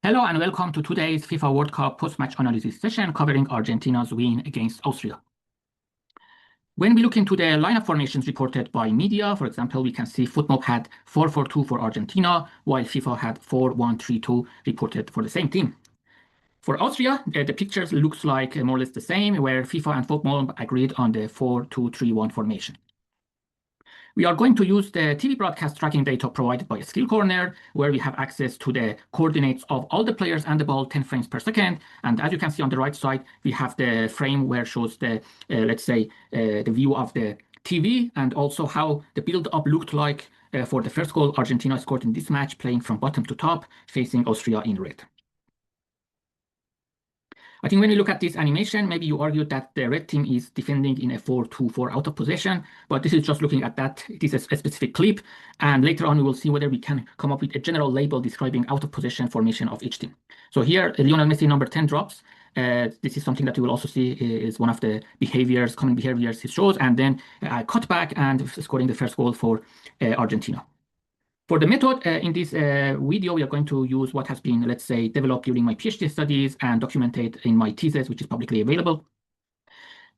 Hello and welcome to today's FIFA World Cup post-match analysis session covering Argentina's win against Austria. When we look into the lineup formations reported by media, for example, we can see FootMob had 4-4-2 for Argentina, while FIFA had 4-1-3-2 reported for the same team. For Austria, the pictures looks like more or less the same, where FIFA and FootMob agreed on the 4-2-3-1 formation. We are going to use the TV broadcast tracking data provided by Skill Corner, where we have access to the coordinates of all the players and the ball 10 frames per second. And as you can see on the right side, we have the frame where shows the, the view of the TV and also how the build-up looked like for the first goal Argentina scored in this match, playing from bottom to top, facing Austria in red. I think when you look at this animation, maybe you argue that the red team is defending in a 4-2-4 out of possession, but this is just looking at that. It is a specific clip, and later on we will see whether we can come up with a general label describing out of possession formation of each team. So here, Lionel Messi number 10 drops. This is something that you will also see is one of the common behaviors he shows, and then cut back and scoring the first goal for Argentina. For the method, in this video, we are going to use what has been, let's say, developed during my PhD studies and documented in my thesis, which is publicly available.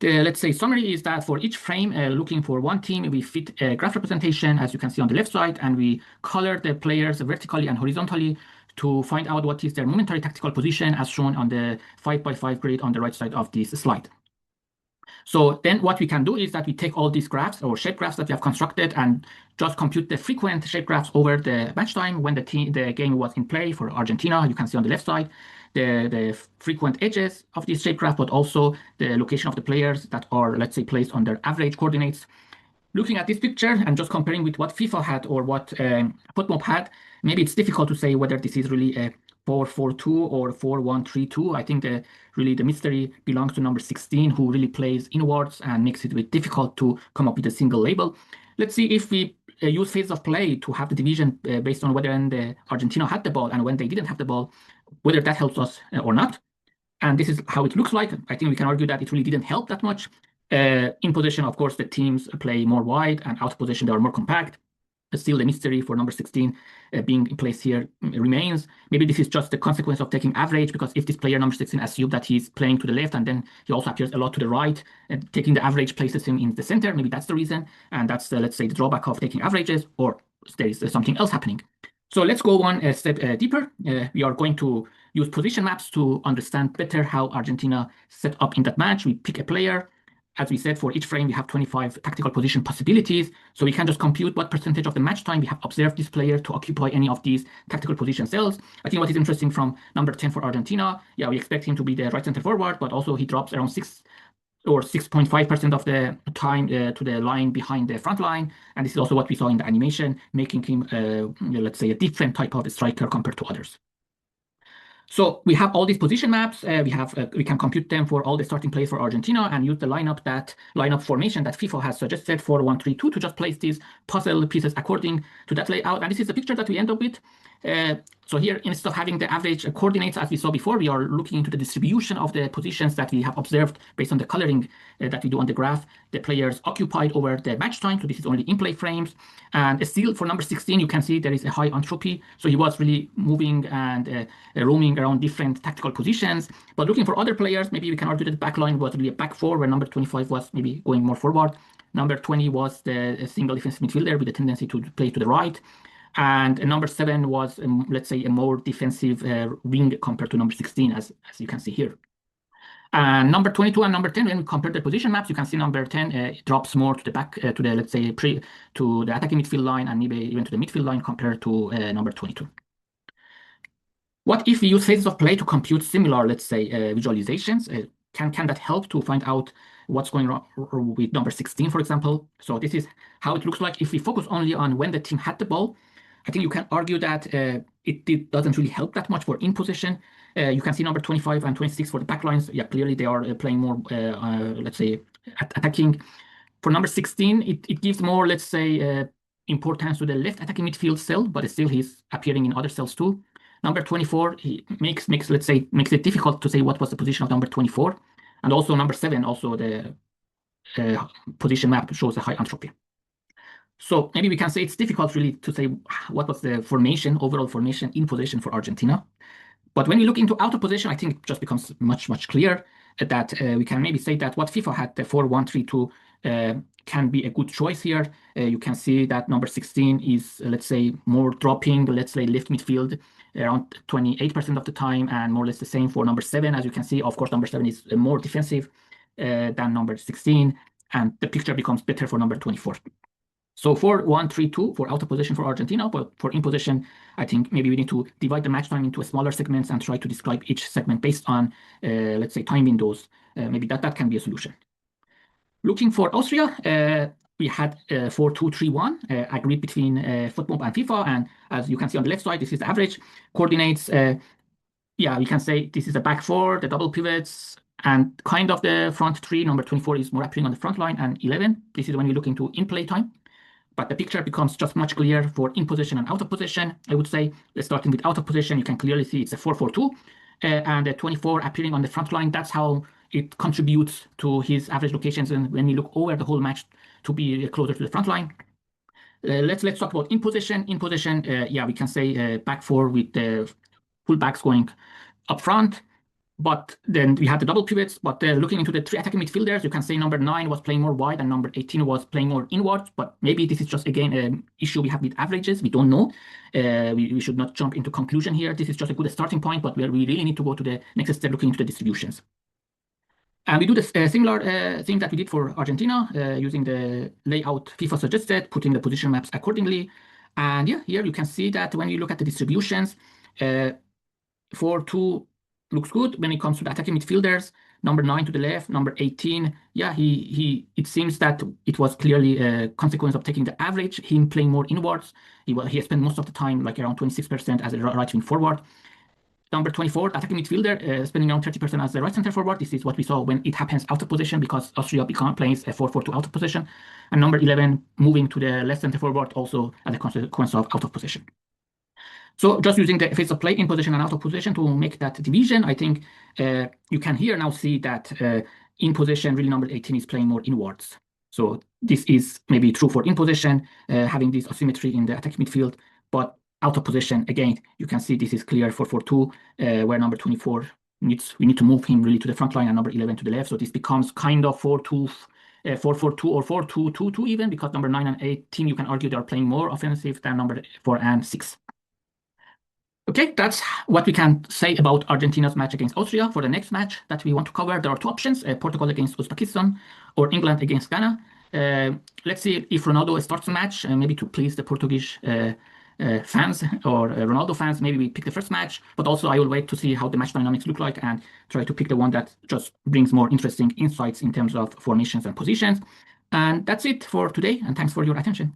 The, let's say, summary is that for each frame, looking for one team, we fit a graph representation, as you can see on the left side, and we color the players vertically and horizontally to find out what is their momentary tactical position, as shown on the 5x5 grid on the right side of this slide. So then what we can do is that we take all these graphs or shape graphs that we have constructed and just compute the frequent shape graphs over the match time when the game was in play for Argentina. You can see on the left side the frequent edges of this shape graph, but also the location of the players that are, let's say, placed on their average coordinates. Looking at this picture and just comparing with what FIFA had or what FootMob had, maybe it's difficult to say whether this is really a 4-4-2 or 4-1-3-2. I think really the mystery belongs to number 16, who really plays inwards and makes it a bit difficult to come up with a single label. Let's see if we use phases of play to have the division based on whether the Argentina had the ball and when they didn't have the ball, whether that helps us or not. And this is how it looks like. I think we can argue that it really didn't help that much. In possession, of course, the teams play more wide, and out of possession, they are more compact. Still, the mystery for number 16 being in place here remains. Maybe this is just the consequence of taking average, because if this player, number 16, assumes that he's playing to the left and then he also appears a lot to the right, and taking the average places him in the center, maybe that's the reason. And that's, let's say, the drawback of taking averages, or there is something else happening. So let's go one step deeper. We are going to use position maps to understand better how Argentina set up in that match. We pick a player. As we said, for each frame, we have 25 tactical position possibilities. So we can just compute what percentage of the match time we have observed this player to occupy any of these tactical position cells. I think what is interesting from number 10 for Argentina, yeah, we expect him to be the right center forward, but also he drops around 6 or 6.5% of the time to the line behind the front line. And this is also what we saw in the animation, making him, let's say, a different type of striker compared to others. So we have all these position maps. We can compute them for all the starting players for Argentina and use the lineup formation that FIFA has suggested for 1-3-2 to just place these puzzle pieces according to that layout. And this is the picture that we end up with. So here, instead of having the average coordinates as we saw before, we are looking into the distribution of the positions that we have observed based on the coloring that we do on the graph, the players occupied over the match time. So this is only in-play frames. And still for number 16, you can see there is a high entropy. So he was really moving and roaming around different tactical positions. But looking for other players, maybe we can argue that the back line was really a back four, where number 25 was maybe going more forward. Number 20 was the single defensive midfielder with a tendency to play to the right. And number 7 was, let's say, a more defensive wing compared to number 16, as you can see here. And number 22 and number 10, when we compare the position maps, you can see number 10 drops more to the back, to the, let's say, to the attacking midfield line, and maybe even to the midfield line compared to number 22. What if we use phases of play to compute similar, let's say, visualizations? Can that help to find out what's going on with number 16, for example? So this is how it looks like if we focus only on when the team had the ball. I think you can argue that it doesn't really help that much for in possession. You can see number 25 and 26 for the backlines. Yeah, clearly they are playing more, let's say, attacking. For number 16, it gives more, let's say, importance to the left attacking midfield cell, but still he's appearing in other cells too. Number 24, he makes it difficult to say what was the position of number 24. And also number 7, also the position map shows a high entropy. So maybe we can say it's difficult really to say what was the formation, overall formation in possession for Argentina. But when we look into out of position, I think it just becomes much clearer that we can maybe say that what FIFA had, the 4-1-3-2, can be a good choice here. You can see that number 16 is, let's say, more dropping, let's say, left midfield around 28% of the time, and more or less the same for number 7. As you can see, of course, number 7 is more defensive than number 16, and the picture becomes better for number 24. So 4-1-3-2 for out of position for Argentina, but for in position, I think maybe we need to divide the match time into smaller segments and try to describe each segment based on, let's say, time windows. Maybe that can be a solution. Looking for Austria, we had 4-2-3-1 agreed between FotMob and FIFA, and as you can see on the left side, this is the average coordinates. Yeah, we can say this is a back four, the double pivots, and kind of the front three. Number 24 is more appearing on the front line, and 11. This is when we look into in-play time. But the picture becomes just much clearer for in position and out of position. I would say, starting with out of position, you can clearly see it's a 4-4-2, and the 24 appearing on the front line. That's how it contributes to his average locations, and when you look over the whole match to be closer to the front line. Let's talk about in position. In position, yeah, we can say back four with the full backs going up front. But then we had the double pivots, but looking into the 3 attacking midfielders, you can say number 9 was playing more wide and number 18 was playing more inwards. But maybe this is just, again, an issue we have with averages. We don't know. We should not jump into conclusion here. This is just a good starting point, but we really need to go to the next step, looking into the distributions. And we do the similar thing that we did for Argentina, using the layout FIFA suggested, putting the position maps accordingly. And yeah, here you can see that when you look at the distributions, 4-2 looks good when it comes to the attacking midfielders. Number 9 to the left, number 18. Yeah, it seems that it was clearly a consequence of taking the average, him playing more inwards. He spent most of the time, like around 26% as a right wing forward. Number 24, attacking midfielder, spending around 30% as the right center forward. This is what we saw when it happens out of position, because Austria plays a 4-4-2 out of position. And number 11, moving to the left center forward, also as a consequence of out of position. So just using the phase of play in position and out of position to make that division, I think you can here now see that in position, really number 18 is playing more inwards. So this is maybe true for in position, having this asymmetry in the attacking midfield, but out of position, again, you can see this is clear for 4-2, where number 24 we need to move him really to the front line and number 11 to the left. So this becomes kind of 4-2, 4-4-2 or 4-2-2-2 even, because number 9 and 18, you can argue they are playing more offensive than number 4 and 6. Okay, that's what we can say about Argentina's match against Austria. For the next match that we want to cover, there are 2 options, Portugal against Uzbekistan or England against Ghana. Let's see if Ronaldo starts the match, maybe to please the Portuguese fans or Ronaldo fans. Maybe we pick the first match, but also I will wait to see how the match dynamics look like and try to pick the one that just brings more interesting insights in terms of formations and positions. And that's it for today, and thanks for your attention.